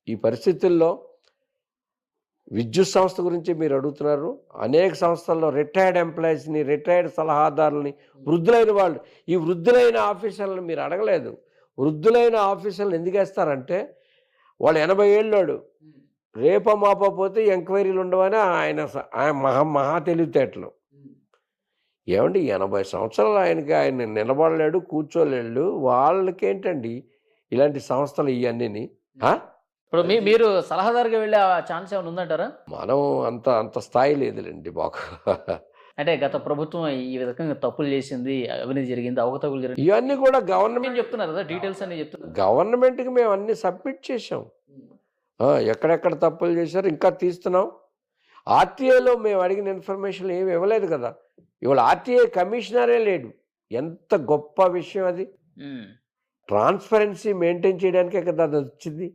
ఈ పరిస్థితుల్లో విద్యుత్ సంస్థ గురించి మీరు అడుగుతున్నారు. అనేక సంస్థల్లో రిటైర్డ్ ఎంప్లాయీస్ని, రిటైర్డ్ సలహాదారులని, వృద్ధులైన వాళ్ళు, ఈ వృద్ధులైన ఆఫీసర్లను మీరు అడగలేదు. వృద్ధులైన ఆఫీసర్లను ఎందుకు వేస్తారంటే వాళ్ళు 80 ఏళ్ళోడు, రేపో మాపో పోతే ఎంక్వైరీలు ఉండవని ఆయన మహా తెలివితేటలు. ఏమండి 80 సంవత్సరాలు ఆయన నిలబడలేడు, కూర్చోలేడు. వాళ్ళకేంటండి ఇలాంటి సంస్థలు ఇవన్నీ? ఇప్పుడు మీరు సలహాదారుగా వెళ్ళే ఛాన్స్ ఏమైనా ఉందంటారా? మనం అంత స్థాయి లేదులేండి మాకు. అంటే గత ప్రభుత్వం ఈ విధంగా తప్పులు చేసింది, అవినీతి జరిగింది, అవకతవకలు జరిగింది, ఇవన్నీ కూడా గవర్నమెంట్ చెప్తున్నారు కదా, డీటెయిల్స్ అన్ని చెప్తున్నారు. గవర్నమెంట్కి మేము అన్ని సబ్మిట్ చేసాం. ఎక్కడెక్కడ తప్పులు చేశారు ఇంకా తీస్తున్నాం. ఆర్టీఏలో మేము అడిగిన ఇన్ఫర్మేషన్ ఏమి ఇవ్వలేదు కదా. ఇవాళ ఆర్టీఏ కమిషనరే లేడు. ఎంత గొప్ప విషయం అది. ట్రాన్స్పరెన్సీ మెయింటైన్ చేయడానికే కదా అది వచ్చింది.